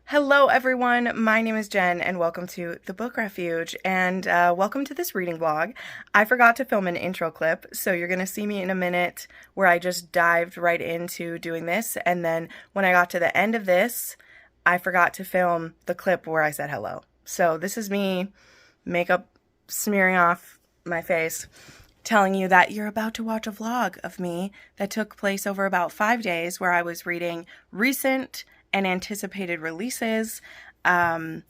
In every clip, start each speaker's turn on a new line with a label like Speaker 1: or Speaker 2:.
Speaker 1: Hello everyone, my name is Jen and welcome to the Book Refuge and welcome to this reading vlog. I forgot to film an intro clip, so you're going to see me in a minute where I just dived right into doing this, and then when I got to the end of this, I forgot to film the clip where I said hello. So this is me, makeup smearing off my face, telling you that you're about to watch a vlog of me that took place over about 5 days where I was reading recent and anticipated releases. Yeah,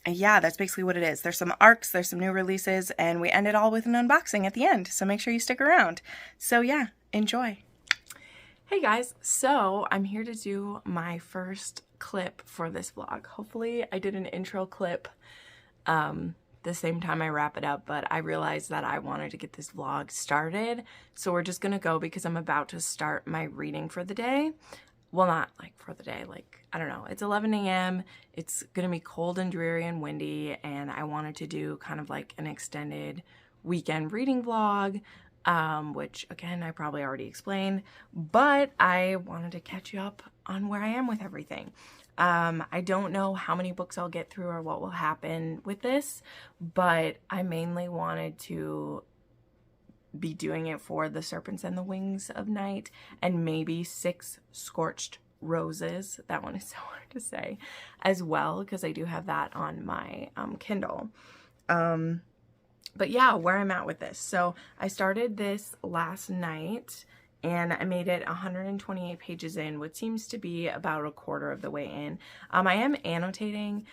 Speaker 1: that's basically what it is. There's some arcs, there's some new releases, and we end it all with an unboxing at the end, so make sure you stick around. So yeah, enjoy. Hey guys, so I'm here to do my first clip for this vlog. Hopefully I did an intro clip the same time I wrap it up, but I realized that I wanted to get this vlog started, so we're just gonna go because I'm about to start my reading for the day. Well, not like for the day, like, I don't know, it's 11 a.m. It's gonna be cold and dreary and windy, and I wanted to do kind of like an extended weekend reading vlog, which again, I probably already explained, but I wanted to catch you up on where I am with everything. I don't know how many books I'll get through or what will happen with this, but I mainly wanted to be doing it for The Serpents and the Wings of Night and maybe 6 Scorched Roses. That one is so hard to say as well because I do have that on my Kindle. But yeah, where I'm at with this. So I started this last night and I made it 128 pages in, which seems to be about a quarter of the way in. I am annotating.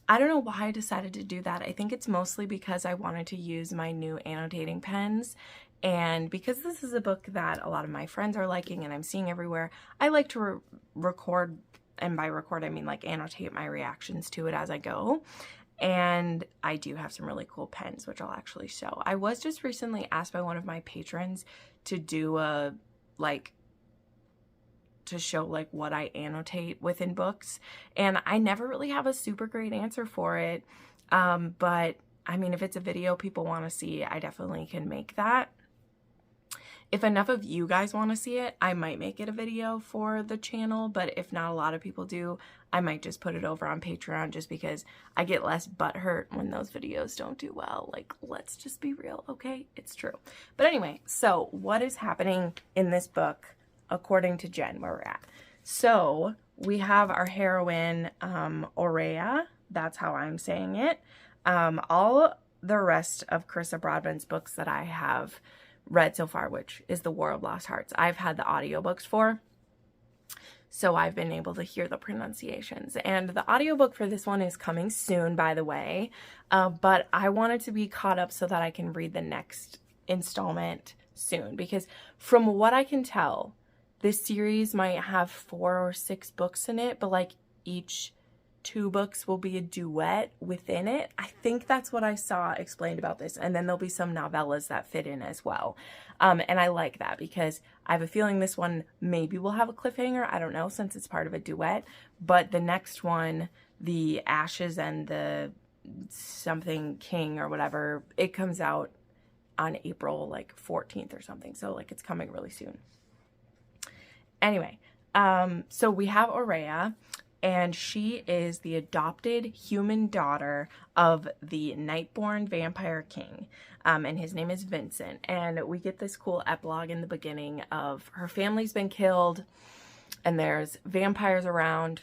Speaker 1: I don't know why I decided to do that. I think it's mostly because I wanted to use my new annotating pens, and because this is a book that a lot of my friends are liking and I'm seeing everywhere, I like to record, and by record I mean like annotate my reactions to it as I go. And I do have some really cool pens, which I'll actually show. I was just recently asked by one of my patrons to do a, to show like what I annotate within books, and I never really have a super great answer for it, but I mean, if it's a video people want to see, I definitely can make that. If enough of you guys want to see it, I might make it a video for the channel, but if not a lot of people do, I might just put it over on Patreon just because I get less butthurt when those videos don't do well. Like, let's just be real, okay? It's true. But anyway, so what is happening in this book according to Jen, where we're at? So we have our heroine, Aurea. That's how I'm saying it. All the rest of Carissa Broadbent's books that I have read so far, which is The War of Lost Hearts, I've had the audiobooks for, so I've been able to hear the pronunciations. And the audiobook for this one is coming soon, by the way, but I wanted to be caught up so that I can read the next installment soon, because from what I can tell, this series might have 4 or 6 books in it, but like each 2 books will be a duet within it. I think that's what I saw explained about this. And then there'll be some novellas that fit in as well. And I like that because I have a feeling this one maybe will have a cliffhanger. I don't know, since it's part of a duet. But the next one, the Ashes and the something King or whatever, it comes out on April like 14th or something. So like it's coming really soon. Anyway, so we have Aurea, and she is the adopted human daughter of the Nightborn vampire king, and his name is Vincent. And we get this cool epilogue in the beginning of her family's been killed, and there's vampires around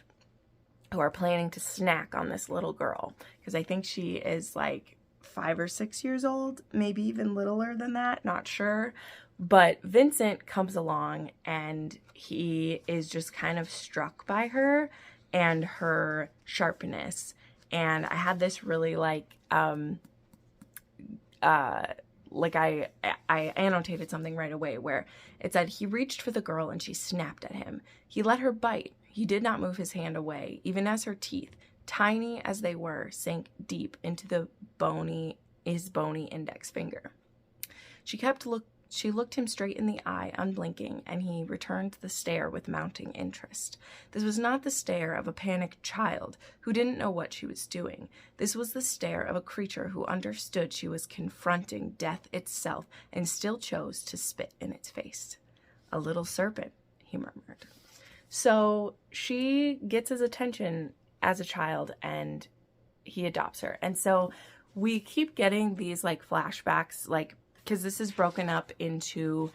Speaker 1: who are planning to snack on this little girl, because I think she is like 5 or 6 years old, maybe even littler than that, not sure. But Vincent comes along and he is just kind of struck by her and her sharpness. And I had this really like I annotated something right away where it said, he reached for the girl and she snapped at him. He let her bite. He did not move his hand away, even as her teeth, tiny as they were, sank deep into his bony index finger. She looked him straight in the eye, unblinking, and he returned the stare with mounting interest. This was not the stare of a panicked child who didn't know what she was doing. This was the stare of a creature who understood she was confronting death itself and still chose to spit in its face. A little serpent, he murmured. So she gets his attention as a child and he adopts her. And so we keep getting these like flashbacks, like, because this is broken up into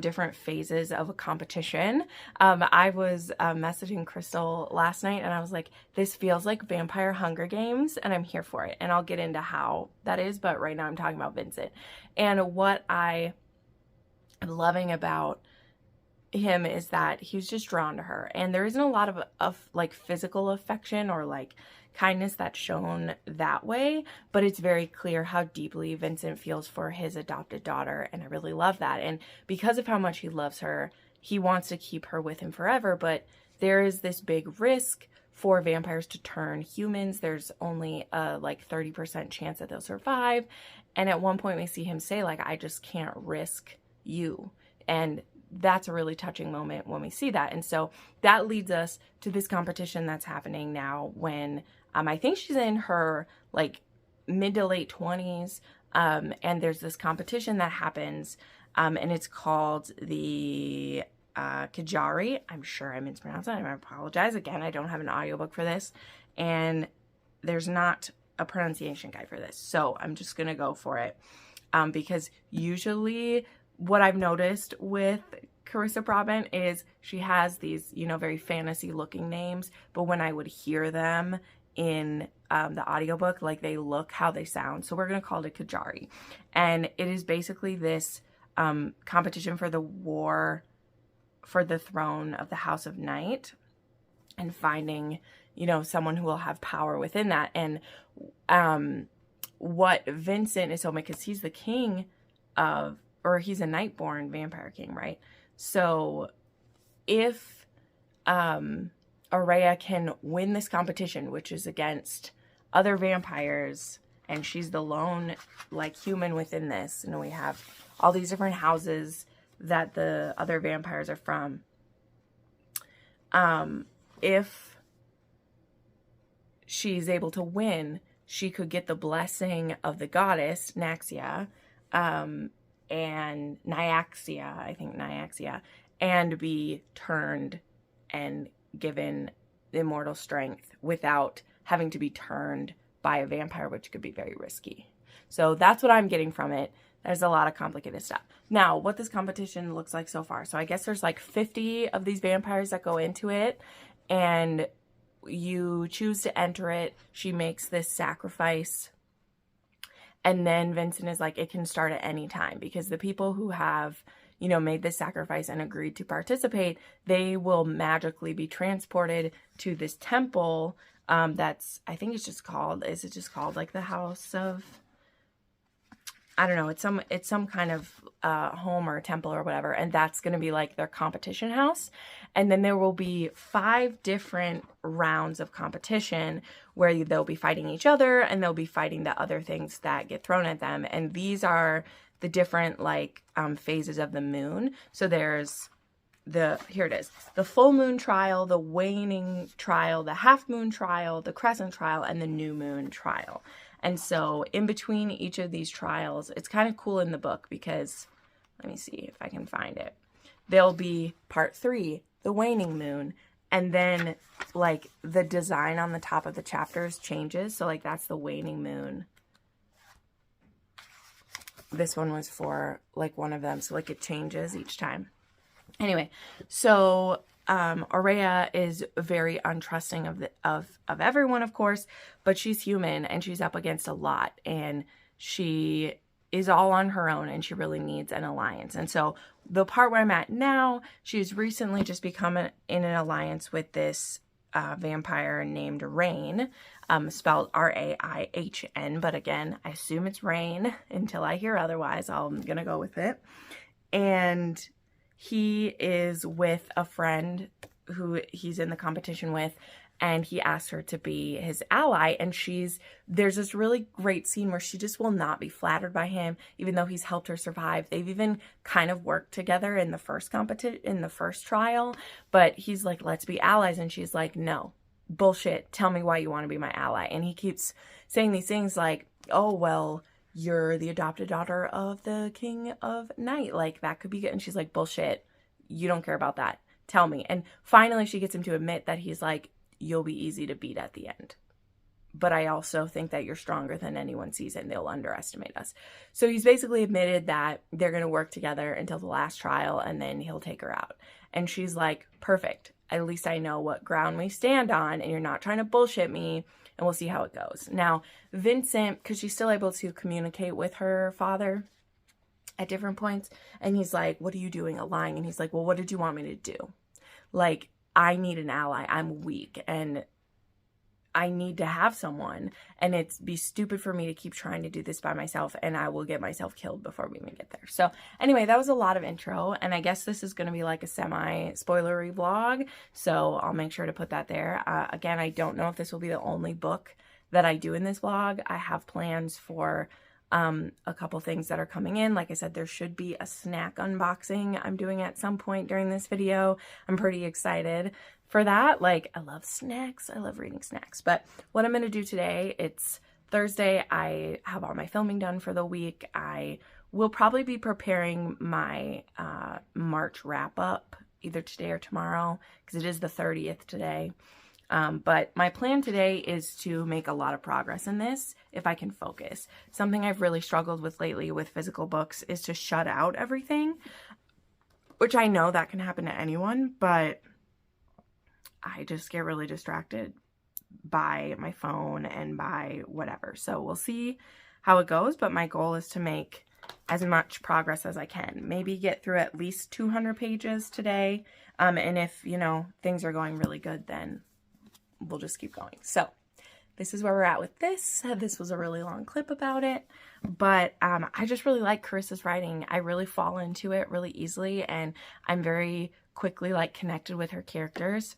Speaker 1: different phases of a competition. I was messaging Crystal last night and I was like, this feels like Vampire Hunger Games and I'm here for it. And I'll get into how that is, but right now I'm talking about Vincent. And what I am loving about him is that he's just drawn to her. And there isn't a lot of like physical affection or like kindness that's shown that way, but it's very clear how deeply Vincent feels for his adopted daughter, and I really love that. And because of how much he loves her, he wants to keep her with him forever, but there is this big risk for vampires to turn humans. There's only a like 30% chance that they'll survive, and at one point we see him say like, I just can't risk you. And that's a really touching moment when we see that. And so that leads us to this competition that's happening now when I think she's in her like mid to late 20s. And there's this competition that happens, and it's called the Kajari. I'm sure I mispronounced that. I apologize. Again, I don't have an audiobook for this, and there's not a pronunciation guide for this. So I'm just going to go for it, because usually what I've noticed with Carissa Brabant is she has these, you know, very fantasy looking names, but when I would hear them in the audiobook, like they look how they sound. So we're going to call it a Kajari. And it is basically this competition for the war for the throne of the House of Night and finding, you know, someone who will have power within that. And what Vincent is hoping, because he's the king of, or he's a Nightborn vampire king, right? So if Aurea can win this competition, which is against other vampires, and she's the lone like human within this, and we have all these different houses that the other vampires are from. If she's able to win, she could get the blessing of the goddess Naxia, and Nyaxia, and be turned and given immortal strength without having to be turned by a vampire, which could be very risky. So that's what I'm getting from it. There's a lot of complicated stuff. Now, what this competition looks like so far. So I guess there's like 50 of these vampires that go into it, and you choose to enter it. She makes this sacrifice, and then Vincent is like, it can start at any time, because the people who have, you know, made this sacrifice and agreed to participate, they will magically be transported to this temple that's, I think it's just called, is it just called like the House of, I don't know, it's some kind of home or temple or whatever, and that's going to be like their competition house. And then there will be 5 different rounds of competition where they'll be fighting each other, and they'll be fighting the other things that get thrown at them. And these are the different like phases of the moon. So there's here it is, the full moon trial, the waning trial, the half moon trial, the crescent trial, and the new moon trial. And so in between each of these trials, it's kind of cool in the book because, let me see if I can find it. There'll be part 3, the waning moon, and then like the design on the top of the chapters changes. So like that's the waning moon. This one was for like one of them. So like it changes each time. Anyway, so Aurea is very untrusting of everyone, of course, but she's human and she's up against a lot, and she is all on her own, and she really needs an alliance. And so the part where I'm at now, she's recently just become in an alliance with this vampire named Rain, spelled R-A-I-H-N, but again, I assume it's Rain until I hear otherwise. I'm gonna go with it. And he is with a friend who he's in the competition with, and he asked her to be his ally. And there's this really great scene where she just will not be flattered by him, even though he's helped her survive. They've even kind of worked together in the first trial, but he's like, let's be allies. And she's like, no, bullshit. Tell me why you want to be my ally. And he keeps saying these things like, oh, well, you're the adopted daughter of the king of night. Like, that could be good. And she's like, bullshit. You don't care about that. Tell me. And finally she gets him to admit that he's like, you'll be easy to beat at the end. But I also think that you're stronger than anyone sees it and they'll underestimate us. So he's basically admitted that they're going to work together until the last trial and then he'll take her out. And she's like, perfect. At least I know what ground we stand on and you're not trying to bullshit me, and we'll see how it goes. Now, Vincent, because she's still able to communicate with her father at different points, and he's like, what are you doing lying? And he's like, well, what did you want me to do? Like, I need an ally. I'm weak and I need to have someone, and it'd be stupid for me to keep trying to do this by myself, and I will get myself killed before we even get there. So anyway, that was a lot of intro, and I guess this is going to be like a semi-spoilery vlog, so I'll make sure to put that there. Again, I don't know if this will be the only book that I do in this vlog. I have plans for a couple things that are coming in. Like I said, there should be a snack unboxing I'm doing at some point during this video. I'm pretty excited for that. Like, I love snacks. I love reading snacks. But what I'm going to do today, it's Thursday. I have all my filming done for the week. I will probably be preparing my March wrap up either today or tomorrow, because it is the 30th today. But my plan today is to make a lot of progress in this if I can focus. Something I've really struggled with lately with physical books is to shut out everything, which I know that can happen to anyone, but I just get really distracted by my phone and by whatever. So we'll see how it goes, but my goal is to make as much progress as I can. Maybe get through at least 200 pages today. And if, you know, things are going really good, then we'll just keep going. So this is where we're at with this. This was a really long clip about it, but I just really like Carissa's writing. I really fall into it really easily, and I'm very quickly like connected with her characters.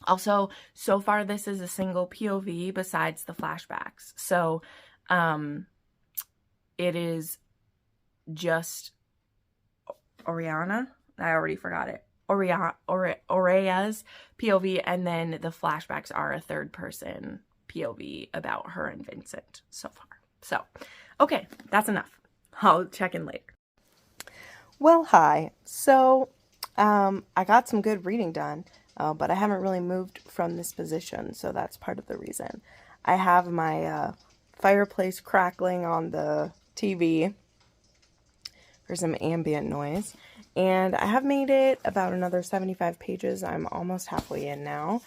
Speaker 1: Also, so far this is a single POV besides the flashbacks. So it is just Oriana. I already forgot it. Aurea's POV, and then the flashbacks are a third person POV about her and Vincent so far. So, okay, that's enough. I'll check in later.
Speaker 2: Well, hi. So, I got some good reading done, but I haven't really moved from this position, so that's part of the reason. I have my fireplace crackling on the TV for some ambient noise. And I have made it about another 75 pages. I'm almost halfway in now.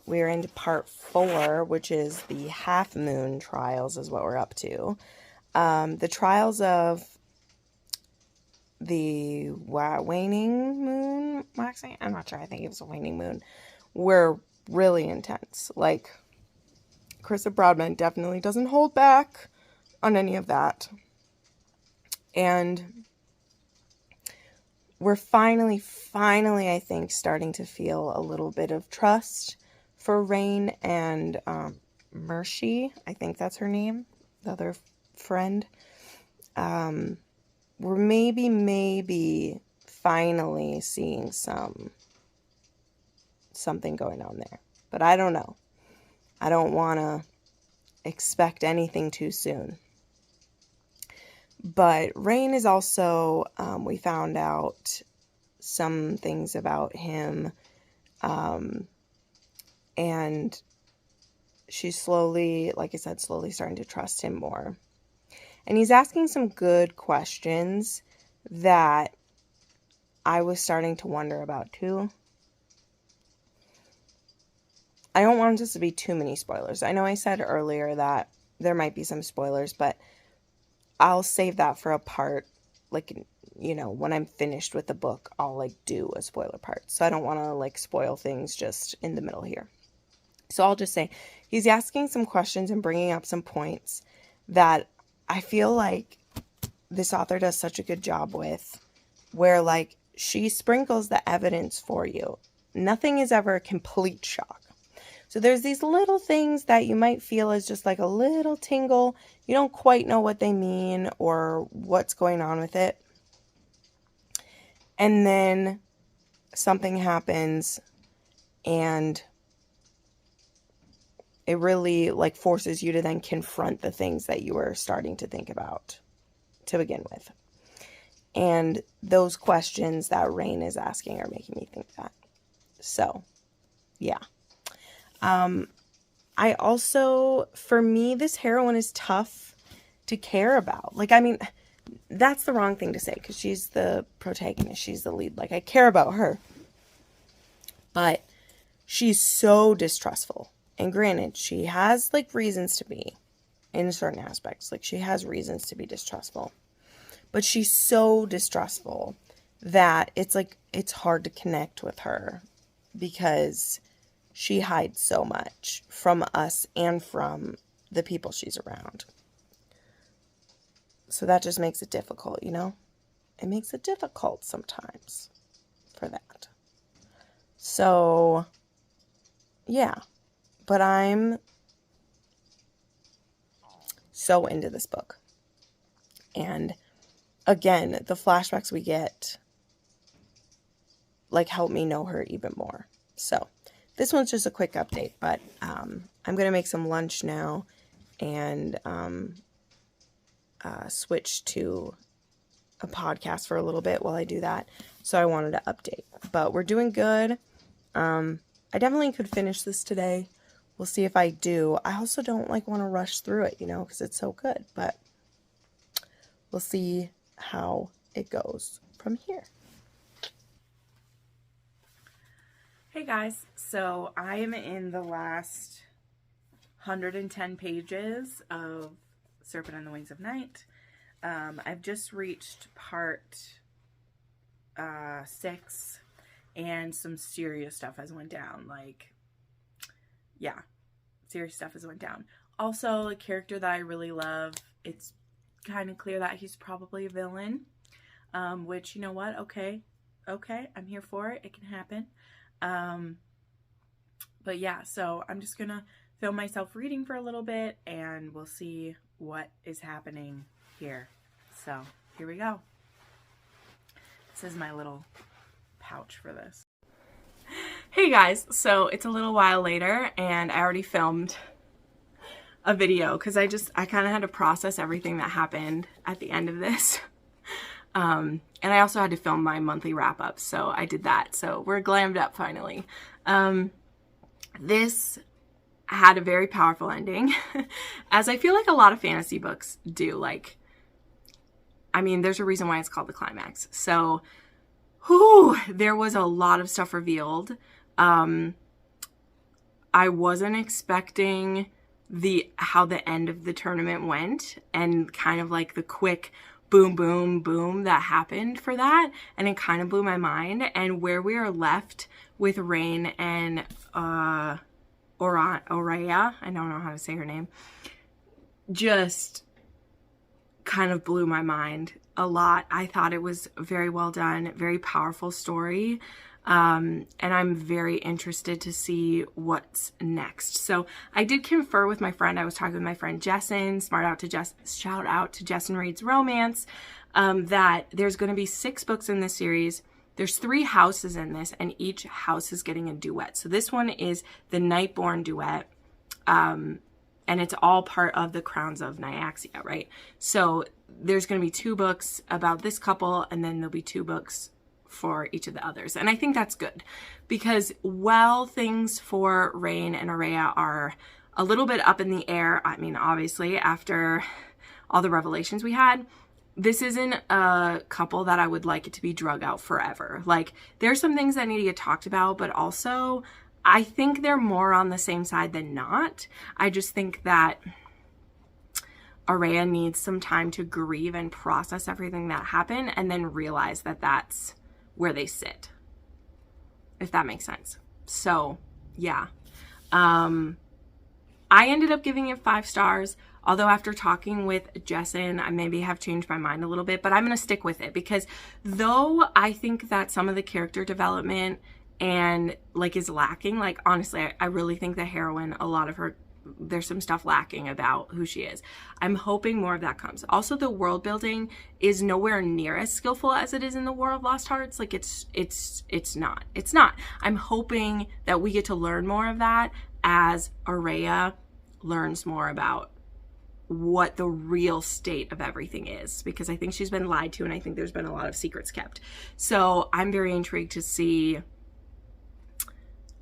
Speaker 2: We're into part 4, which is the half moon trials is what we're up to. The trials of the waning moon, waxing? I'm not sure. I think it was a waning moon. Were really intense. Like, Carissa Broadman definitely doesn't hold back on any of that. And we're finally, I think, starting to feel a little bit of trust for Rain and Mercy. I think that's her name, the other friend. We're maybe finally seeing something going on there. But I don't know. I don't want to expect anything too soon. But Rain is also, we found out some things about him, and she's slowly, like I said, slowly starting to trust him more. And he's asking some good questions that I was starting to wonder about too. I don't want this to be too many spoilers. I know I said earlier that there might be some spoilers, but I'll save that for a part, like, you know, when I'm finished with the book, I'll, like, do a spoiler part. So I don't want to, like, spoil things just in the middle here. So I'll just say, he's asking some questions and bringing up some points that I feel like this author does such a good job with, where, like, she sprinkles the evidence for you. Nothing is ever a complete shock. So there's these little things that you might feel is just like a little tingle. You don't quite know what they mean or what's going on with it. And then something happens and it really like forces you to then confront the things that you were starting to think about to begin with. And those questions that Rain is asking are making me think that. So, yeah. I also, for me, this heroine is tough to care about. Like, I mean, that's the wrong thing to say because she's the protagonist. She's the lead. Like, I care about her. But she's so distrustful. And granted, she has, like, reasons to be in certain aspects. Like, she has reasons to be distrustful. But she's so distrustful that it's, like, it's hard to connect with her because she hides so much from us and from the people she's around. So that just makes it difficult, you know? It makes it difficult sometimes for that. So, yeah. But I'm so into this book. And again, the flashbacks we get, like, help me know her even more. So, this one's just a quick update, but I'm going to make some lunch now and switch to a podcast for a little bit while I do that. So I wanted to update. But we're doing good. I definitely could finish this today. We'll see if I do. I also don't want to rush through it, you know, because it's so good. But we'll see how it goes from here.
Speaker 1: Hey guys, so I am in the last 110 pages of Serpent and the Wings of Night. I've just reached part 6, and some serious stuff has went down. Like, yeah, serious stuff has went down. Also, a character that I really love, it's kind of clear that he's probably a villain, which, you know what, okay, I'm here for it, it can happen. But yeah, so I'm just gonna film myself reading for a little bit and we'll see what is happening here. So here we go. This is my little pouch for this. Hey guys, so it's a little while later and I already filmed a video because I kind of had to process everything that happened at the end of this. And I also had to film my monthly wrap-up, so I did that. So we're glammed up finally. This had a very powerful ending, as I feel like a lot of fantasy books do. Like, I mean, there's a reason why it's called the Climax. So, there was a lot of stuff revealed. I wasn't expecting how the end of the tournament went, and kind of like the quick boom, boom, boom that happened for that. And it kind of blew my mind. And where we are left with Rain and Oraya, I don't know how to say her name, just kind of blew my mind a lot. I thought it was very well done, very powerful story. And I'm very interested to see what's next. So I did confer with my friend. I was talking with my friend Jessin, shout out to Jessin Reads Romance, that there's going to be 6 books in this series. There's 3 houses in this, and each house is getting a duet. So this one is the Nightborn duet, and it's all part of the Crowns of Nyaxia, right? So there's going to be 2 books about this couple, and then there'll be 2 books for each of the others. And I think that's good, because while things for Rain and Oraya are a little bit up in the air, I mean, obviously, after all the revelations we had, this isn't a couple that I would like it to be drug out forever. Like, there's some things that need to get talked about, but also I think they're more on the same side than not. I just think that Oraya needs some time to grieve and process everything that happened, and then realize that that's where they sit, if that makes sense. So yeah, I ended up giving it 5 stars, although after talking with Jessin, I maybe have changed my mind a little bit, but I'm going to stick with it, because though I think that some of the character development and like is lacking, like honestly, I really think the heroine, a lot of her, there's some stuff lacking about who she is. I'm hoping more of that comes. Also, the world building is nowhere near as skillful as it is in the War of Lost Hearts. Like, it's not. I'm hoping that we get to learn more of that as Oraya learns more about what the real state of everything is, because I think she's been lied to, and I think there's been a lot of secrets kept. So I'm very intrigued to see,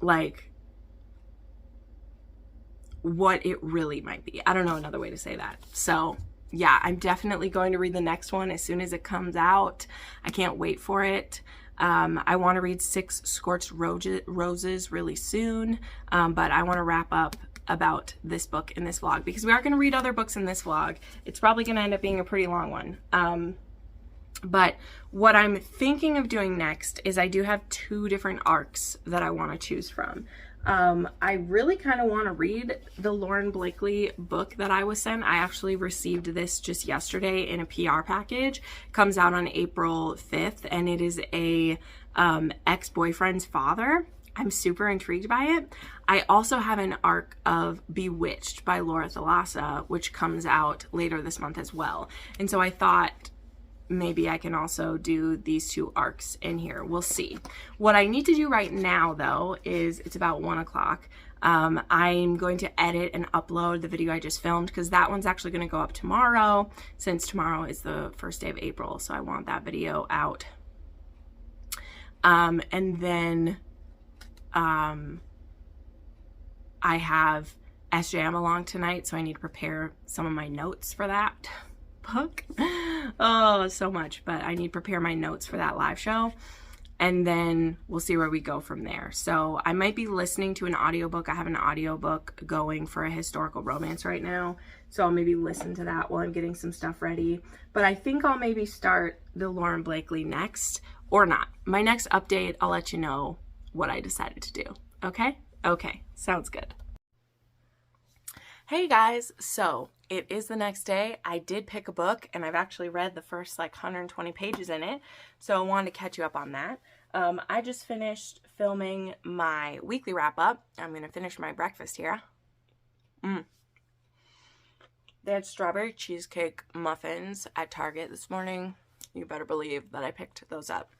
Speaker 1: like, what it really might be. I don't know another way to say that. So yeah, I'm definitely going to read the next one as soon as it comes out. I can't wait for it. I want to read 6 Scorched Roses really soon, but I want to wrap up about this book in this vlog because we are going to read other books in this vlog. It's probably going to end up being a pretty long one. But what I'm thinking of doing next is I do have 2 different arcs that I want to choose from. I really kind of want to read the Lauren Blakely book that I was sent. I actually received this just yesterday in a PR package. It comes out on April 5th, and it is a ex-boyfriend's father. I'm super intrigued by it. I also have an arc of Bewitched by Laura Thalassa, which comes out later this month as well. And so I thought maybe I can also do these 2 arcs in here. We'll see. What I need to do right now, though, is it's about 1 o'clock. I'm going to edit and upload the video I just filmed because that one's actually going to go up tomorrow since tomorrow is the first day of April. So I want that video out. And then I have SJM along tonight, so I need to prepare some of my notes for that book. Oh, so much, but I need to prepare my notes for that live show, and then we'll see where we go from there. So I might be listening to an audiobook. I have an audiobook going for a historical romance right now, so I'll maybe listen to that while I'm getting some stuff ready. But I think I'll maybe start the Lauren Blakely next, or not. My next update, I'll let you know what I decided to do. Okay, sounds good. Hey guys, so it is the next day. I did pick a book and I've actually read the first like 120 pages in it, so I wanted to catch you up on that. I just finished filming my weekly wrap up. I'm gonna finish my breakfast here. They had strawberry cheesecake muffins at Target this morning. You better believe that I picked those up.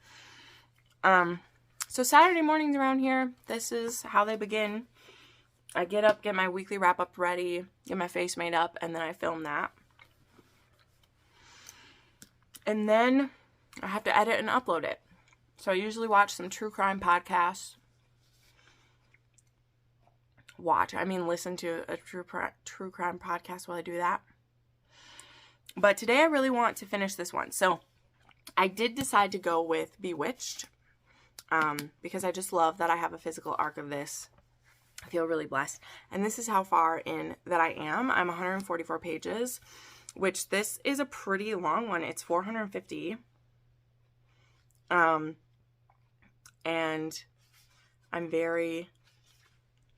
Speaker 1: So Saturday mornings around here, this is how they begin. I get up, get my weekly wrap up ready, get my face made up, and then I film that. And then I have to edit and upload it. So I usually watch some true crime podcasts. Listen to a true crime podcast while I do that. But today I really want to finish this one. So I did decide to go with Bewitched because I just love that I have a physical arc of this. I feel really blessed. And this is how far in that I am. I'm 144 pages, which this is a pretty long one. It's 450. And I'm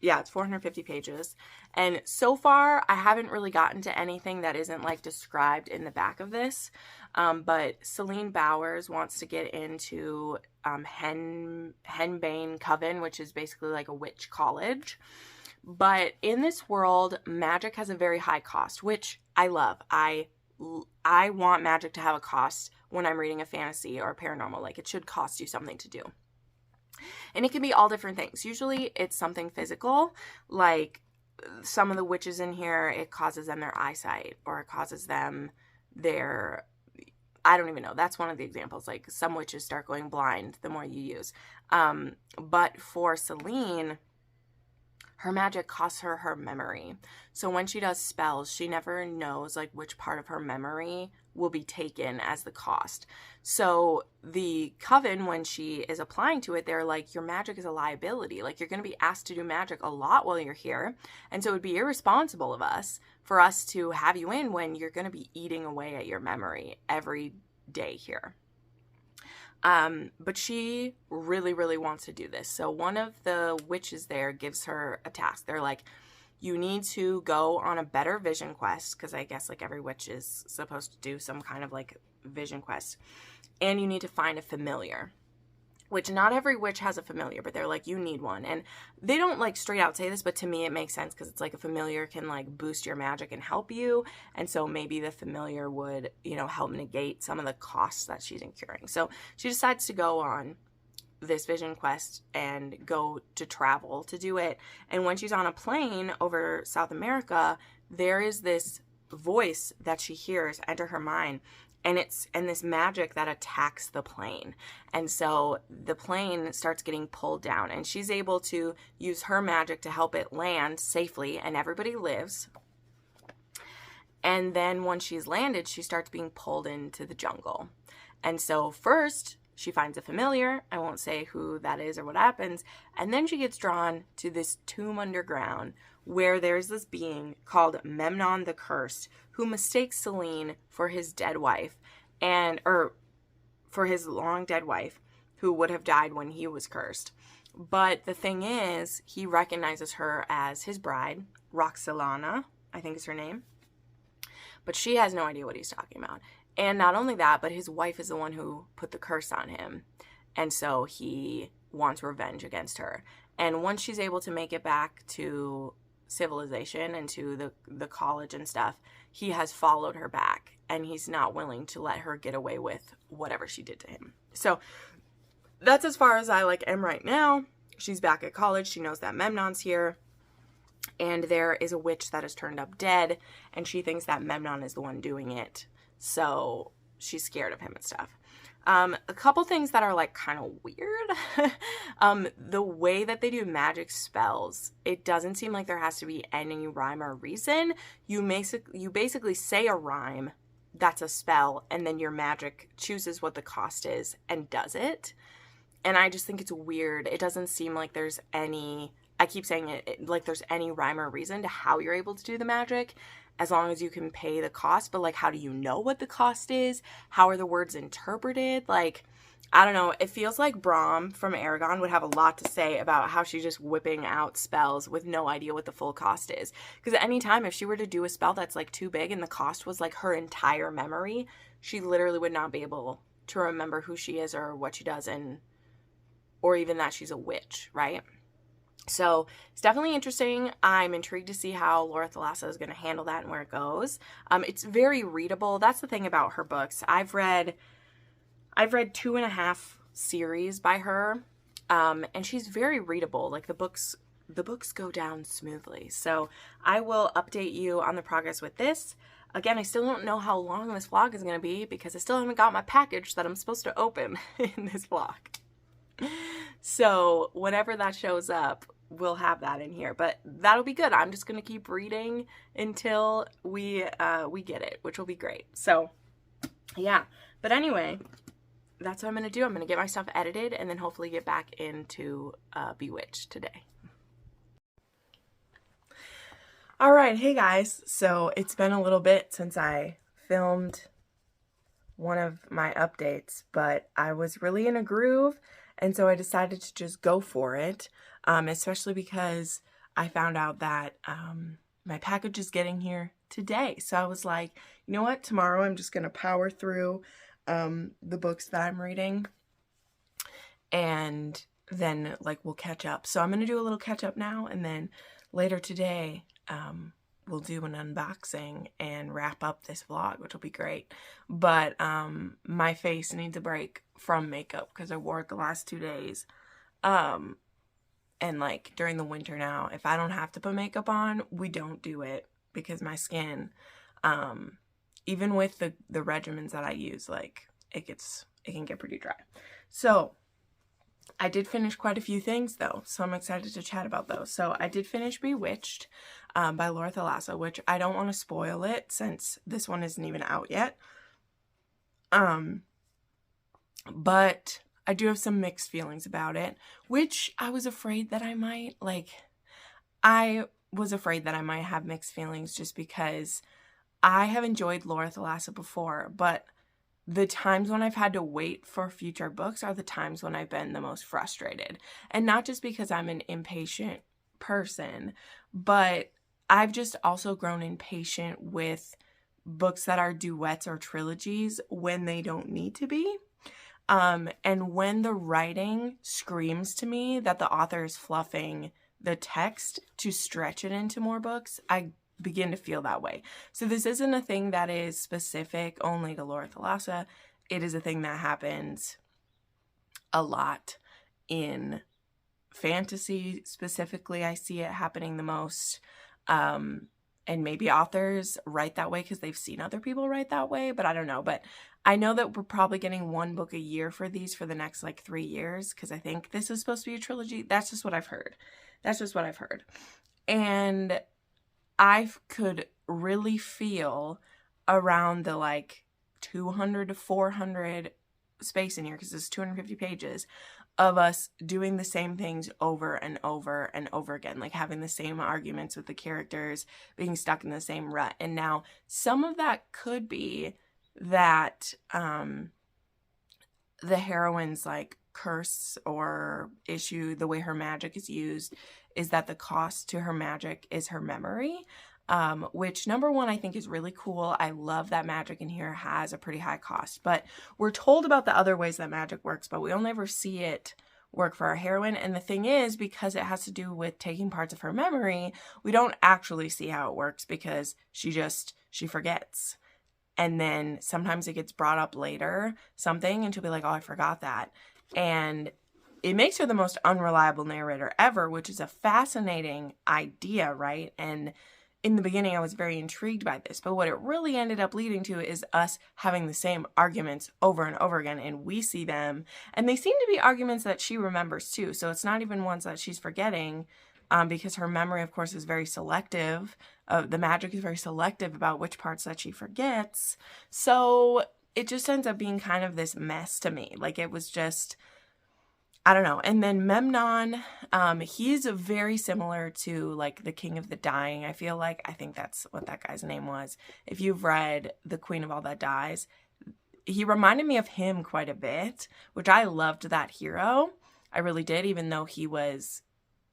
Speaker 1: it's 450 pages. And so far, I haven't really gotten to anything that isn't like described in the back of this. But Celine Bowers wants to get into Henbane Coven, which is basically like a witch college. But in this world, magic has a very high cost, which I love. I want magic to have a cost when I'm reading a fantasy or a paranormal. Like, it should cost you something to do. And it can be all different things. Usually it's something physical, like some of the witches in here, it causes them their eyesight, or it causes them their, I don't even know. That's one of the examples. Like, some witches start going blind the more you use. But for Celine, her magic costs her her memory. So when she does spells, she never knows like which part of her memory will be taken as the cost. So the coven, when she is applying to it, they're like, your magic is a liability. Like, you're going to be asked to do magic a lot while you're here. And so it would be irresponsible of us for us to have you in when you're going to be eating away at your memory every day here. But she really, really wants to do this. So one of the witches there gives her a task. They're like, you need to go on a better vision quest, because I guess like every witch is supposed to do some kind of like vision quest. And you need to find a familiar, which not every witch has a familiar, but they're like, you need one. And they don't like straight out say this, but to me it makes sense, because it's like a familiar can like boost your magic and help you. And so maybe the familiar would, you know, help negate some of the costs that she's incurring. So she decides to go on this vision quest and go to travel to do it. And when she's on a plane over South America, there is this voice that she hears enter her mind. and this magic that attacks the plane. And so the plane starts getting pulled down, and she's able to use her magic to help it land safely, and everybody lives. And then once she's landed, she starts being pulled into the jungle. And so first she finds a familiar. I won't say who that is or what happens. And then she gets drawn to this tomb underground where there's this being called Memnon the Cursed, who mistakes Selene for his dead wife, or for his long dead wife, who would have died when he was cursed. But the thing is, he recognizes her as his bride, Roxolana, I think is her name. But she has no idea what he's talking about. And not only that, but his wife is the one who put the curse on him. And so he wants revenge against her. And once she's able to make it back to civilization and to the college and stuff, he has followed her back. And he's not willing to let her get away with whatever she did to him. So that's as far as I am right now. She's back at college. She knows that Memnon's here. And there is a witch that is turned up dead, and she thinks that Memnon is the one doing it. So she's scared of him and stuff. A couple things that are kind of weird. The way that they do magic spells, it doesn't seem like there has to be any rhyme or reason. You basically say a rhyme, that's a spell, and then your magic chooses what the cost is and does it. And I just think it's weird. It doesn't seem like there's any... I keep saying it like there's any rhyme or reason to how you're able to do the magic, as long as you can pay the cost. But how do you know what the cost is? How are the words interpreted? I don't know. It feels like Brahm from Aragon would have a lot to say about how she's just whipping out spells with no idea what the full cost is. Because at any time, if she were to do a spell that's too big and the cost was her entire memory, she literally would not be able to remember who she is or what she does, or even that she's a witch, right? So it's definitely interesting. I'm intrigued to see how Laura Thalassa is going to handle that and where it goes. It's very readable. That's the thing about her books. I've read 2.5 series by her, and she's very readable. The books go down smoothly. So I will update you on the progress with this. Again, I still don't know how long this vlog is going to be because I still haven't got my package that I'm supposed to open in this vlog. So whenever that shows up, we'll have that in here, but that'll be good. I'm just going to keep reading until we get it, which will be great. So yeah, but anyway, that's what I'm going to do. I'm going to get my stuff edited and then hopefully get back into Bewitched today. All right. Hey guys. So it's been a little bit since I filmed one of my updates, but I was really in a groove. And so I decided to just go for it, especially because I found out that my package is getting here today. So I was like, you know what? Tomorrow I'm just going to power through the books that I'm reading. And then we'll catch up. So I'm going to do a little catch up now. And then later today, we'll do an unboxing and wrap up this vlog, which will be great. But my face needs a break from makeup because I wore it the last 2 days. And during the winter now, if I don't have to put makeup on, we don't do it because my skin, even with the regimens that I use, it can get pretty dry. So I did finish quite a few things though, so I'm excited to chat about those. So I did finish Bewitched by Laura Thalassa, which I don't want to spoil it since this one isn't even out yet. But I do have some mixed feelings about it, which I was afraid that I might. I was afraid that I might have mixed feelings just because I have enjoyed Laura Thalassa before, but the times when I've had to wait for future books are the times when I've been the most frustrated. And not just because I'm an impatient person, but I've just also grown impatient with books that are duets or trilogies when they don't need to be. And when the writing screams to me that the author is fluffing the text to stretch it into more books, I begin to feel that way. So this isn't a thing that is specific only to Laura Thalassa. It is a thing that happens a lot in fantasy specifically. I see it happening the most. And maybe authors write that way because they've seen other people write that way, but I don't know. But I know that we're probably getting one book a year for these for the next like 3 years, because I think this is supposed to be a trilogy. That's just what I've heard. And I could really feel around the like 200 to 400 space in here, because it's 250 pages, of us doing the same things over and over and over again, like having the same arguments with the characters, being stuck in the same rut. And now some of that could be that the heroine's like curse or issue, the way her magic is used, is that the cost to her magic is her memory. Which, number one, I think is really cool. I love that magic in here has a pretty high cost, but we're told about the other ways that magic works, but we only ever see it work for our heroine. And the thing is, because it has to do with taking parts of her memory, we don't actually see how it works, because she forgets. And then sometimes it gets brought up later, something, and she'll be like, oh, I forgot that. And it makes her the most unreliable narrator ever, which is a fascinating idea, right? And in the beginning, I was very intrigued by this, but what it really ended up leading to is us having the same arguments over and over again, and we see them, and they seem to be arguments that she remembers too, so it's not even ones that she's forgetting, because her memory, of course, is very selective. The magic is very selective about which parts that she forgets, so it just ends up being kind of this mess to me. Like, it was just, I don't know. And then Memnon, he's very similar to like the King of the Dying. I think that's what that guy's name was. If you've read The Queen of All That Dies, he reminded me of him quite a bit, which I loved that hero. I really did, even though he was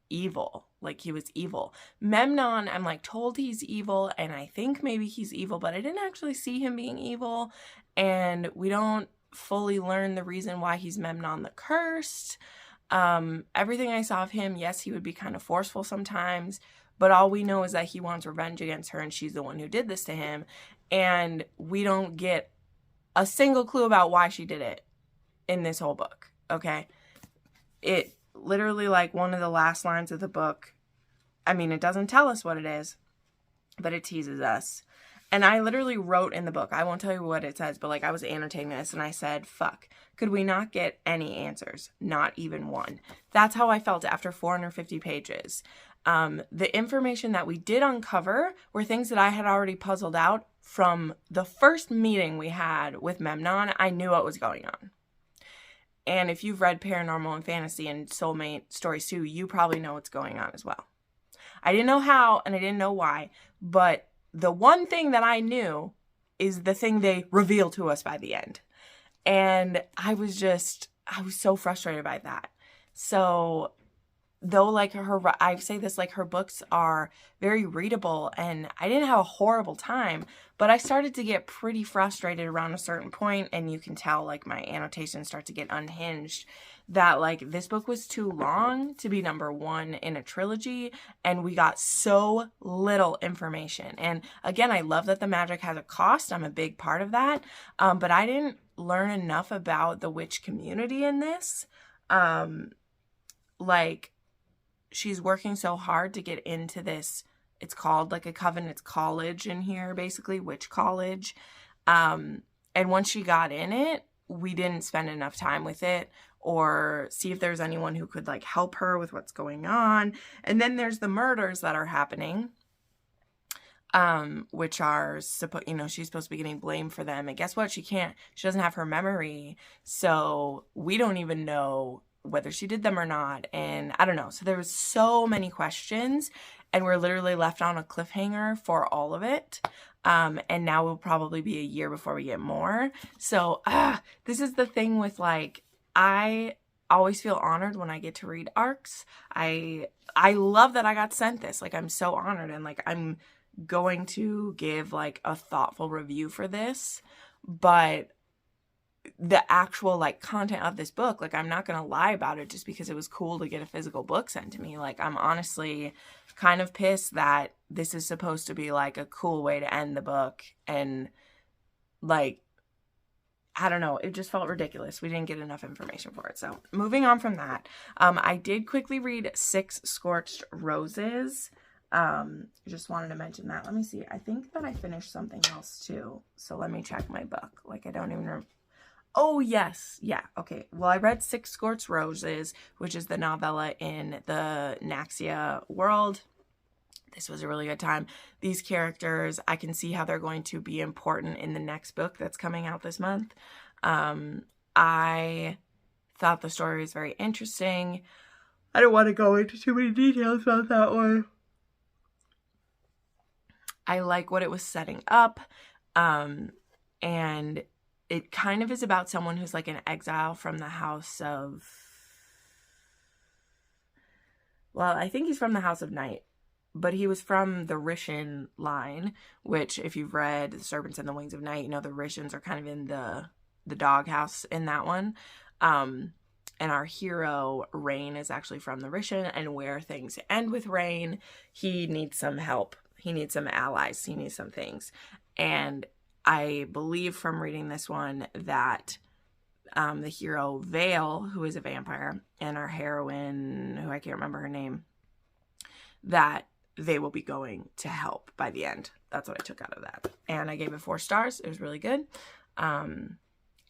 Speaker 1: evil. Like, he was evil. Memnon, I'm like told he's evil, and I think maybe he's evil, but I didn't actually see him being evil, and we don't fully learn the reason why he's Memnon the Cursed. Everything I saw of him, yes, he would be kind of forceful sometimes, but all we know is that he wants revenge against her, and she's the one who did this to him, and we don't get a single clue about why she did it in this whole book, okay? It literally, like, one of the last lines of the book, I mean, it doesn't tell us what it is, but it teases us. And I literally wrote in the book, I won't tell you what it says, but like, I was annotating this, and I said, fuck, could we not get any answers? Not even one. That's how I felt after 450 pages. The information that we did uncover were things that I had already puzzled out from the first meeting we had with Memnon. I knew what was going on. And if you've read paranormal and fantasy and soulmate stories too, you probably know what's going on as well. I didn't know how, and I didn't know why, but the one thing that I knew is the thing they reveal to us by the end. And I was so frustrated by that. So though, like, I say this, like, her books are very readable, and I didn't have a horrible time, but I started to get pretty frustrated around a certain point, and you can tell, like, my annotations start to get unhinged, that, like, this book was too long to be number one in a trilogy, and we got so little information. And again, I love that the magic has a cost. I'm a big part of that, but I didn't learn enough about the witch community in this. Like, she's working so hard to get into this. It's called like a coven. It's college in here, basically, witch college. And once she got in it, we didn't spend enough time with it or see if there's anyone who could like help her with what's going on. And then there's the murders that are happening, which are she's supposed to be getting blamed for them. And guess what? She doesn't have her memory. So we don't even know whether she did them or not. And I don't know. So there was so many questions, and we're literally left on a cliffhanger for all of it. And now will probably be a year before we get more. So, this is the thing with, like, I always feel honored when I get to read ARCs. I love that I got sent this. Like, I'm so honored, and like, I'm going to give like a thoughtful review for this, but the actual like content of this book, like, I'm not gonna lie about it just because it was cool to get a physical book sent to me. Like, I'm honestly kind of pissed that this is supposed to be like a cool way to end the book, and like, I don't know, it just felt ridiculous. We didn't get enough information for it. So moving on from that, I did quickly read 6 Scorched Roses. I just wanted to mention that. Let me see. I think that I finished something else too. So let me check my book. Like, I don't even remember. Oh, yes. Yeah. Okay. Well, I read Six Squirts Roses, which is the novella in the Naxia world. This was a really good time. These characters, I can see how they're going to be important in the next book that's coming out this month. I thought the story was very interesting. I don't want to go into too many details about that one. I like what it was setting up. And it kind of is about someone who's like an exile from the house of... Well, I think he's from the House of Night. But he was from the Rishin line, which if you've read The Serpents and the Wings of Night, you know the Rishins are kind of in the doghouse in that one. And our hero, Rain, is actually from the Rishin, and where things end with Rain, he needs some help. He needs some allies. He needs some things. And I believe from reading this one that the hero, Vale, who is a vampire, and our heroine, who I can't remember her name, that they will be going to help by the end. That's what I took out of that. And I gave it 4 stars. It was really good. And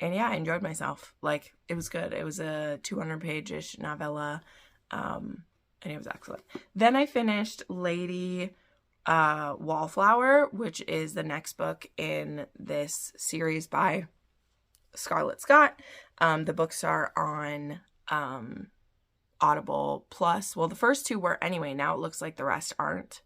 Speaker 1: yeah, I enjoyed myself. Like, it was good. It was a 200-page-ish novella. And it was excellent. Then I finished Lady Wallflower, which is the next book in this series by Scarlett Scott. The books are on Audible Plus. Well, the first 2 were anyway. Now it looks like the rest aren't.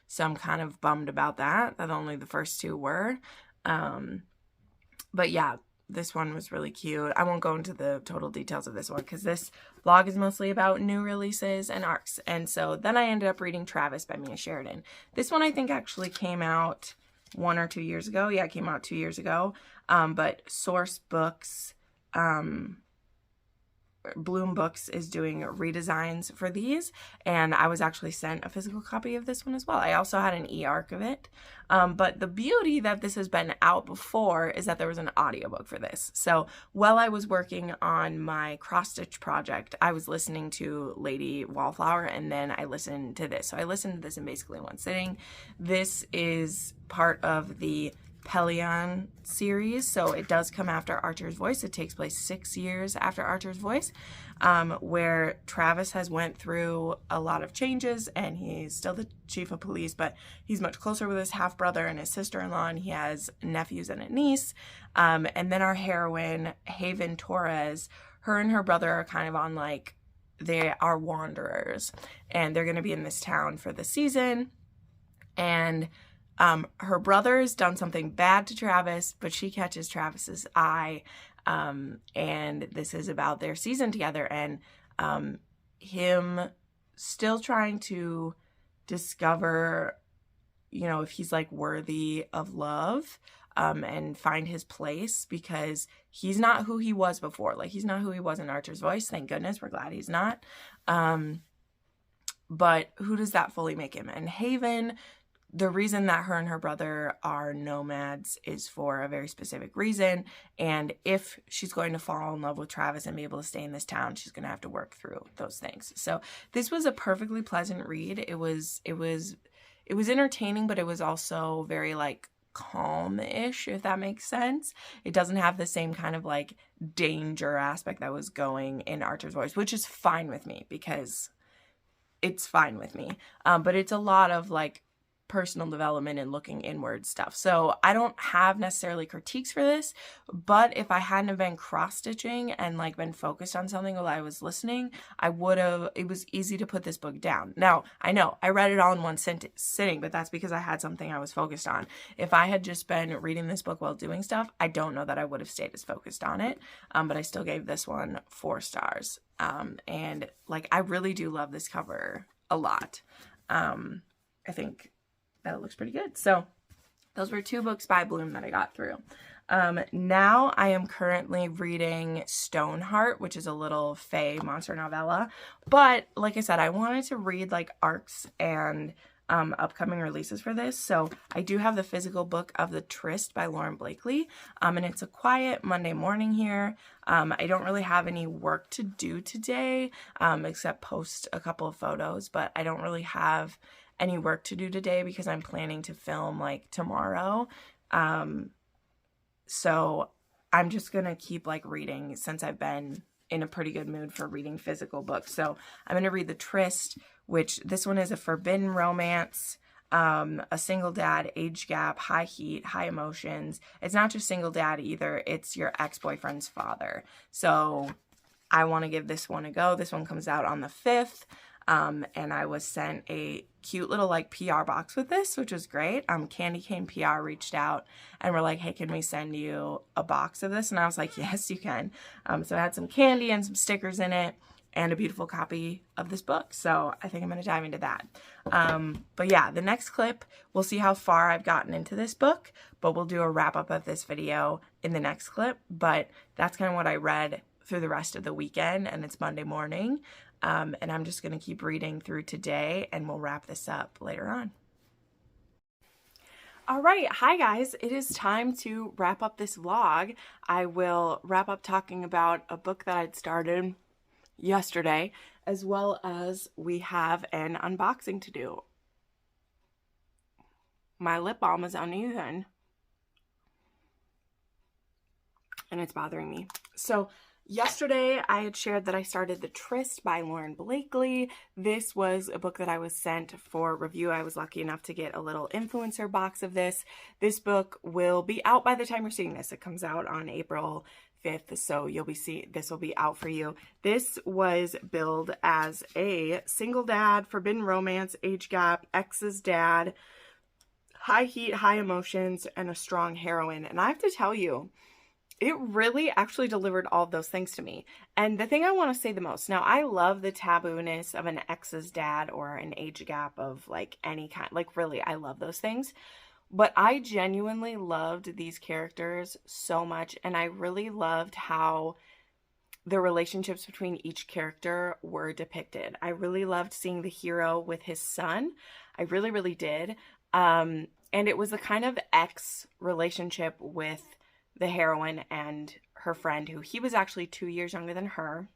Speaker 1: So I'm kind of bummed about that only the first 2 were. But yeah, this one was really cute. I won't go into the total details of this one because this vlog is mostly about new releases and arcs. And so then I ended up reading Travis by Mia Sheridan. This one I think actually came out 1 or 2 years ago. Yeah, it came out 2 years ago. But Source Books, Bloom Books is doing redesigns for these, and I was actually sent a physical copy of this one as well. I also had an e-arc of it, but the beauty that this has been out before is that there was an audiobook for this. So while I was working on my cross-stitch project, I was listening to Lady Wallflower, and then I listened to this. So I listened to this in basically one sitting. This is part of the Pelion series, so it does come after Archer's Voice. It takes place 6 years after Archer's Voice, where Travis has went through a lot of changes, and he's still the chief of police, but he's much closer with his half-brother and his sister-in-law, and he has nephews and a niece. And then our heroine, Haven Torres, her and her brother are kind of on, like, they are wanderers, and they're going to be in this town for the season, and her brother's done something bad to Travis, but she catches Travis's eye, and this is about their season together, and him still trying to discover, you know, if he's, like, worthy of love, and find his place, because he's not who he was before. Like, he's not who he was in Archer's Voice. Thank goodness. We're glad he's not. But who does that fully make him? And Haven, the reason that her and her brother are nomads is for a very specific reason. And if she's going to fall in love with Travis and be able to stay in this town, she's going to have to work through those things. So this was a perfectly pleasant read. It was entertaining, but it was also very, like, calm-ish, if that makes sense. It doesn't have the same kind of, like, danger aspect that was going in Archer's Voice, which is fine with me because it's fine with me. But it's a lot of, like, personal development and looking inward stuff. So I don't have necessarily critiques for this, but if I hadn't have been cross-stitching and, like, been focused on something while I was listening, it was easy to put this book down. Now, I know I read it all in one sitting, but that's because I had something I was focused on. If I had just been reading this book while doing stuff, I don't know that I would have stayed as focused on it. But I still gave this one 4 stars. And, like, I really do love this cover a lot. I think that it looks pretty good. So those were 2 books by Bloom that I got through. Now I am currently reading Stoneheart, which is a little fae monster novella. But like I said, I wanted to read, like, arcs and upcoming releases for this. So I do have the physical book of The Tryst by Lauren Blakely. And it's a quiet Monday morning here. I don't really have any work to do today, except post a couple of photos, but I don't really have any work to do today because I'm planning to film like tomorrow. So I'm just going to keep like reading since I've been in a pretty good mood for reading physical books. So I'm going to read the Tryst, which this one is a forbidden romance, a single dad, age gap, high heat, high emotions. It's not just single dad either. It's your ex-boyfriend's father. So I want to give this one a go. This one comes out on the 5th. And I was sent a cute little like PR box with this, which was great. Candy Cane PR reached out and were like, hey, can we send you a box of this? And I was like, yes, you can. So I had some candy and some stickers in it and a beautiful copy of this book. So I think I'm going to dive into that. But yeah, the next clip, we'll see how far I've gotten into this book, but we'll do a wrap up of this video in the next clip. But that's kind of what I read through the rest of the weekend, and it's Monday morning. And I'm just going to keep reading through today, and we'll wrap this up later on. All right. Hi, guys. It is time to wrap up this vlog. I will wrap up talking about a book that I'd started yesterday, as well as we have an unboxing to do. My lip balm is uneven, and it's bothering me. So yesterday, I had shared that I started The Tryst by Lauren Blakely. This was a book that I was sent for review. I was lucky enough to get a little influencer box of this. This book will be out by the time you're seeing this. It comes out on April 5th, so this will be out for you. This was billed as a single dad, forbidden romance, age gap, ex's dad, high heat, high emotions, and a strong heroine. And I have to tell you, it really actually delivered all of those things to me. And the thing I want to say the most, now I love the taboo-ness of an ex's dad or an age gap of like any kind, like really, I love those things. But I genuinely loved these characters so much, and I really loved how the relationships between each character were depicted. I really loved seeing the hero with his son. I really, really did. And it was the kind of ex relationship with the heroine and her friend, who he was actually 2 years younger than her.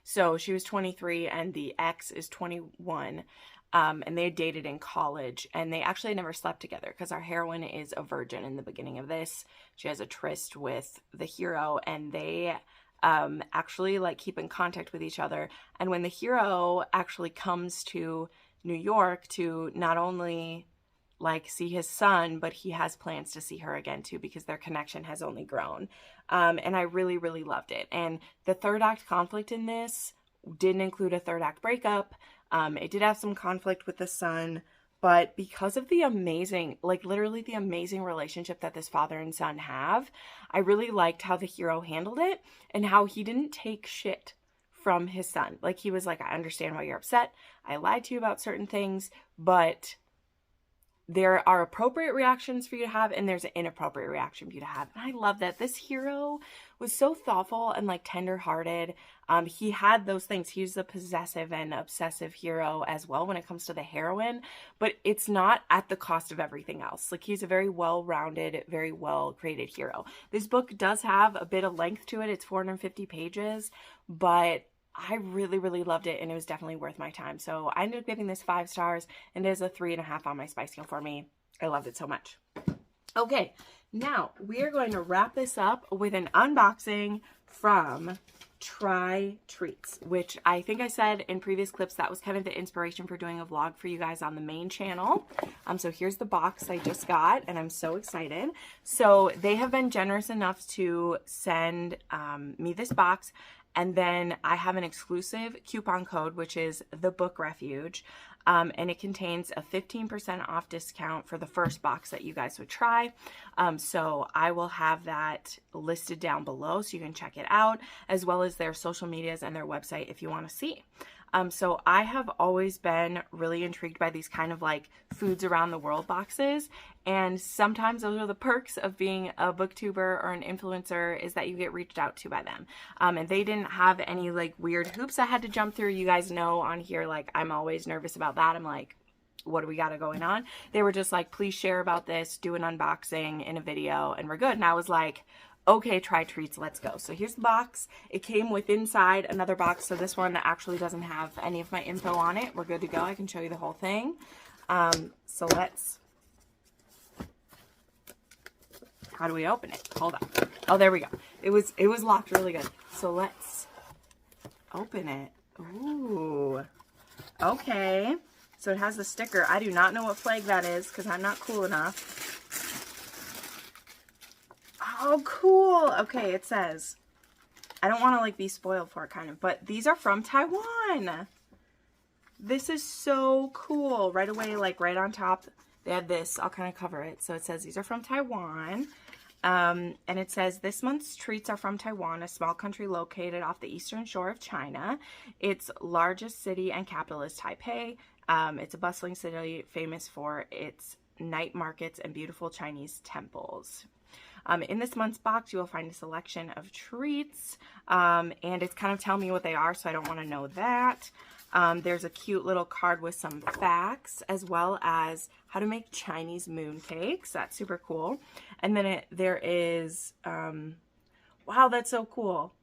Speaker 1: So she was 23 and the ex is 21. And they had dated in college, and they actually never slept together because our heroine is a virgin in the beginning of this. She has a tryst with the hero, and they actually like keep in contact with each other. And when the hero actually comes to New York to not only like see his son, but he has plans to see her again too, because their connection has only grown. And I really, really loved it. And the third act conflict in this didn't include a third act breakup. It did have some conflict with the son, but because of the amazing, like literally the amazing relationship that this father and son have, I really liked how the hero handled it and how he didn't take shit from his son. Like he was like, I understand why you're upset. I lied to you about certain things, but there are appropriate reactions for you to have, and there's an inappropriate reaction for you to have. And I love that this hero was so thoughtful and like tender-hearted. He had those things. He's a possessive and obsessive hero as well when it comes to the heroine, but it's not at the cost of everything else. Like he's a very well-rounded, very well-created hero. This book does have a bit of length to it. It's 450 pages, but I really, really loved it, and it was definitely worth my time. So I ended up giving this 5 stars, and there's a 3.5 on my spice scale for me. I loved it so much. Okay, now we are going to wrap this up with an unboxing from Tryst, which I think I said in previous clips that was kind of the inspiration for doing a vlog for you guys on the main channel. So here's the box I just got, and I'm so excited. So they have been generous enough to send me this box. And then I have an exclusive coupon code, which is the Book Refuge. And it contains a 15% off discount for the first box that you guys would try. So I will have that listed down below so you can check it out, as well as their social medias and their website if you want to see. So I have always been really intrigued by these kind of like foods around the world boxes. And sometimes those are the perks of being a booktuber or an influencer, is that you get reached out to by them. And they didn't have any like weird hoops I had to jump through. You guys know on here, like I'm always nervous about that. I'm like, what do we got going on? They were just like, please share about this, do an unboxing in a video, and we're good. And I was like, Okay, try treats, let's go. So here's the box. It came with inside another box, so this one actually doesn't have any of my info on it. We're good to go. I can show you the whole thing. So let's, how do we open it? Hold on. Oh, there we go. It was locked really good. So let's open it. Ooh. Okay. So it has the sticker. I do not know what flag that is because I'm not cool enough. Oh, cool. Okay, it says, I don't want to like be spoiled for it kind of, but these are from Taiwan. This is so cool. Right away, like right on top, they have this. I'll kind of cover it. So it says these are from Taiwan. And it says this month's treats are from Taiwan, a small country located off the eastern shore of China. Its largest city and capital is Taipei. It's a bustling city famous for its night markets and beautiful Chinese temples. In this month's box, you will find a selection of treats, and it's kind of telling me what they are, so I don't want to know that. There's a cute little card with some facts, as well as how to make Chinese mooncakes. That's super cool. And then there is, wow, that's so cool.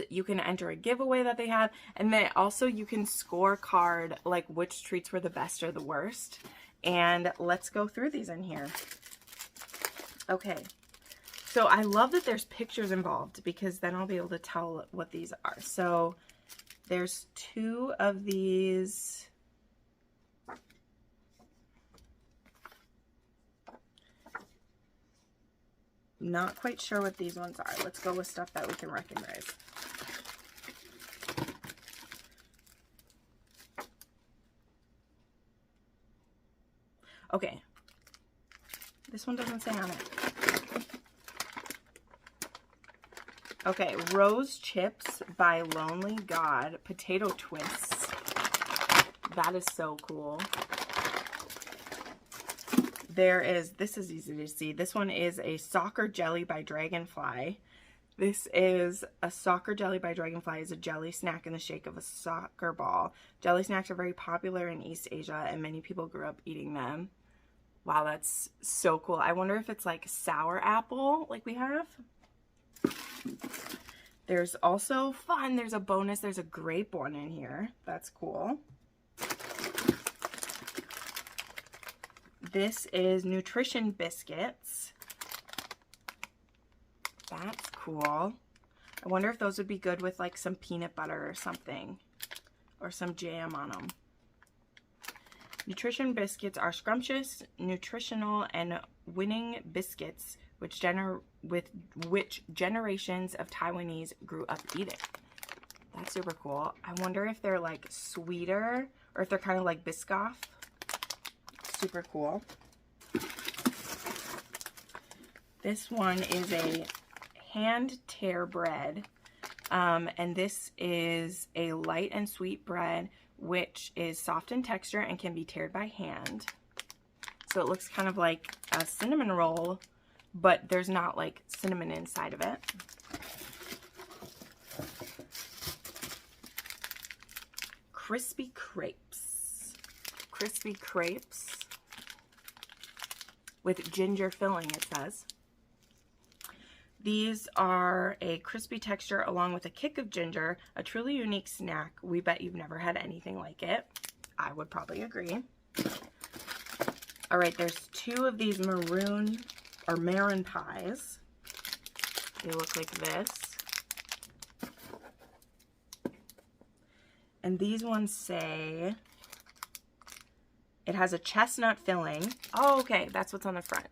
Speaker 1: You can enter a giveaway that they have, and then also you can scorecard like which treats were the best or the worst. And let's go through these in here. Okay, so I love that there's pictures involved because then I'll be able to tell what these are. So there's 2 of these. Not quite sure what these ones are. Let's go with stuff that we can recognize. Okay. This one doesn't say on it. Okay, Rose Chips by Lonely God. Potato twists. That is so cool. This is easy to see. This one is a soccer jelly by Dragonfly. This is a soccer jelly by Dragonfly is a jelly snack in the shape of a soccer ball. Jelly snacks are very popular in East Asia and many people grew up eating them. Wow, that's so cool. I wonder if it's like sour apple like we have. There's also fun. There's a bonus. There's a grape one in here. That's cool. This is nutrition biscuits. That's cool. I wonder if those would be good with like some peanut butter or something, or some jam on them. Nutrition biscuits are scrumptious, nutritional, and winning biscuits which generations of Taiwanese grew up eating. That's super cool. I wonder if they're like sweeter or if they're kind of like Biscoff. Super cool. This one is a hand tear bread, and this is a light and sweet bread which is soft in texture and can be teared by hand. So it looks kind of like a cinnamon roll, but there's not like cinnamon inside of it. Crispy crepes. Crispy crepes with ginger filling, it says. These are a crispy texture along with a kick of ginger, a truly unique snack. We bet you've never had anything like it. I would probably agree. All right, there's 2 of these maroon pies. They look like this. And these ones say it has a chestnut filling. Oh, okay, that's what's on the front.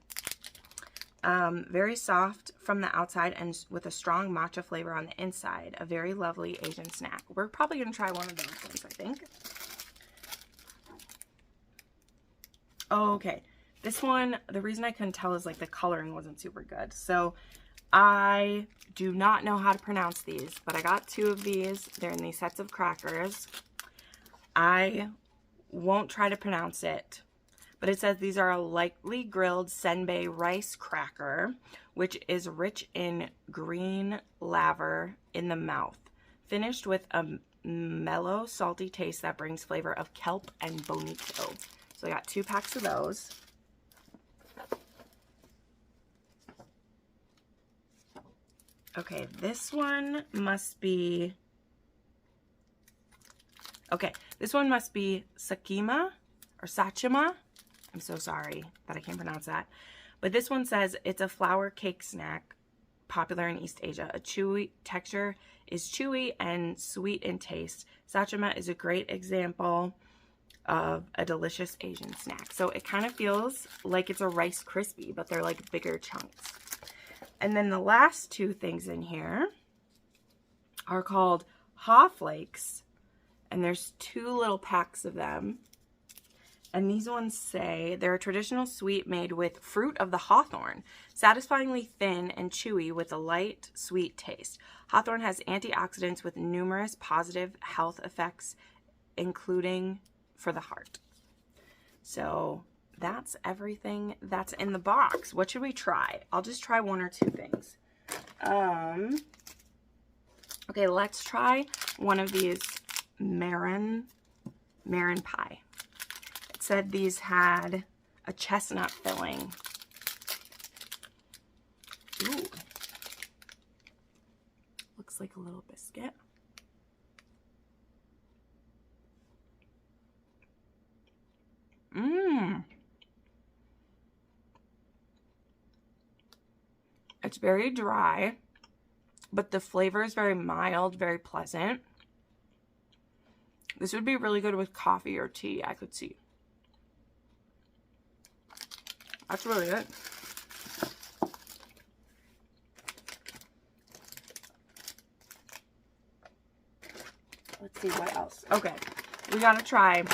Speaker 1: Very soft from the outside and with a strong matcha flavor on the inside. A very lovely Asian snack. We're probably going to try one of those ones, I think. Oh, okay. This one, the reason I couldn't tell is like the coloring wasn't super good. So I do not know how to pronounce these, but I got 2 of these. They're in these sets of crackers. I won't try to pronounce it. But it says these are a lightly grilled senbei rice cracker, which is rich in green laver in the mouth, finished with a mellow, salty taste that brings flavor of kelp and bonito. So I got 2 packs of those. Okay, this one must be... Okay, this one must be Sakima or Sachima. I'm so sorry that I can't pronounce that. But this one says it's a flour cake snack popular in East Asia. A chewy texture is chewy and sweet in taste. Sachima is a great example of a delicious Asian snack. So it kind of feels like it's a Rice Krispie, but they're like bigger chunks. And then the last two things in here are called Haw Flakes. And there's 2 little packs of them. And these ones say they're a traditional sweet made with fruit of the hawthorn, satisfyingly thin and chewy with a light, sweet taste. Hawthorn has antioxidants with numerous positive health effects, including for the heart. So that's everything that's in the box. What should we try? I'll just try 1 or 2 things. Okay, let's try one of these Marin pie. It said these had a chestnut filling. Ooh. Looks like a little biscuit. Mmm. It's very dry, but the flavor is very mild, very pleasant. This would be really good with coffee or tea, I could see. That's really good. Let's see what else. Okay, we gotta try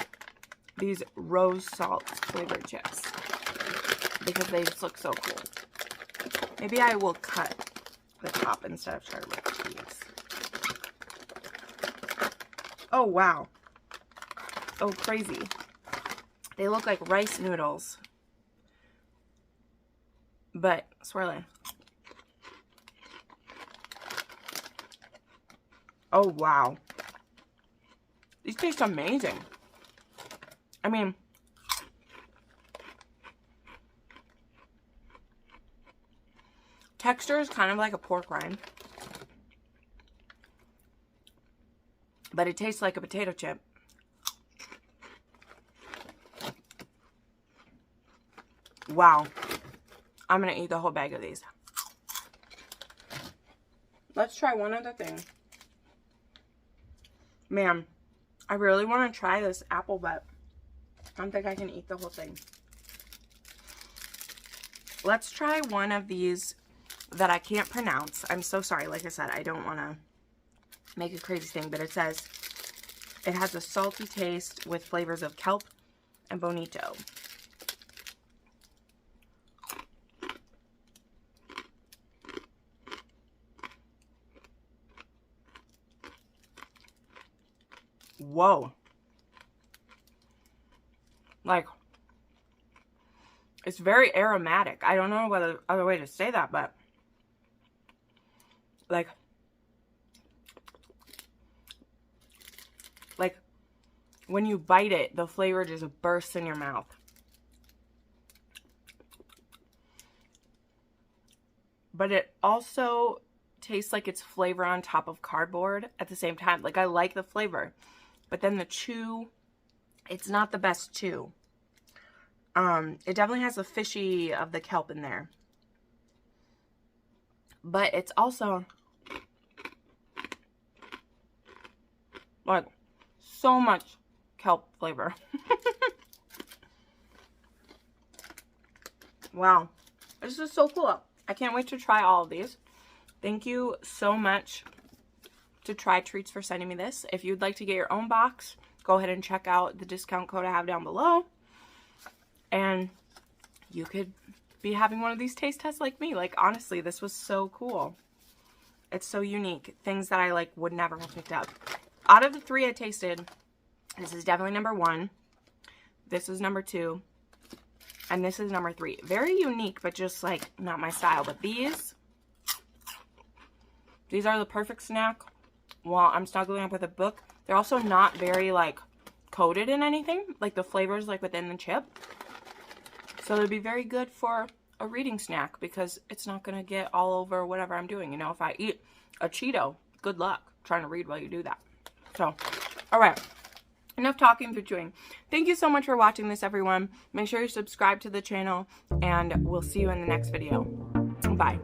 Speaker 1: these rose salt flavored chips because they just look so cool. Maybe I will cut the top instead of trying to rip these. Oh, wow. Oh, crazy. They look like rice noodles, but swirling. Oh, wow. These taste amazing. I mean, texture is kind of like a pork rind, but it tastes like a potato chip. Wow. I'm going to eat the whole bag of these. Let's try one other thing. Man, I really want to try this apple, but I don't think I can eat the whole thing. Let's try one of these that I can't pronounce. I'm so sorry. Like I said, I don't want to make a crazy thing, but it says it has a salty taste with flavors of kelp and bonito. Whoa. Like, it's very aromatic. I don't know what other way to say that, but like when you bite it, the flavor just bursts in your mouth. But it also tastes like it's flavor on top of cardboard at the same time. Like, I like the flavor, but then the chew, it's not the best chew. It definitely has the fishy of the kelp in there. But it's also like so much kelp flavor. Wow. This is so cool. I can't wait to try all of these. Thank you so much to Try Treats for sending me this. If you'd like to get your own box, go ahead and check out the discount code I have down below. And you could be having one of these taste tests like me. Like, honestly, this was so cool. It's so unique. Things that I, like, would never have picked up. Out of the 3 I tasted, this is definitely number 1. This is number 2. And this is number 3. Very unique, but just, like, not my style. But these are the perfect snack while I'm snuggling up with a book. They're also not very, like, coated in anything. Like, the flavor's, like, within the chip. So they'd be very good for a reading snack because it's not going to get all over whatever I'm doing. You know, if I eat a Cheeto, good luck trying to read while you do that. So, all right. Enough talking through chewing. Thank you so much for watching this, everyone. Make sure you subscribe to the channel, and we'll see you in the next video. Bye.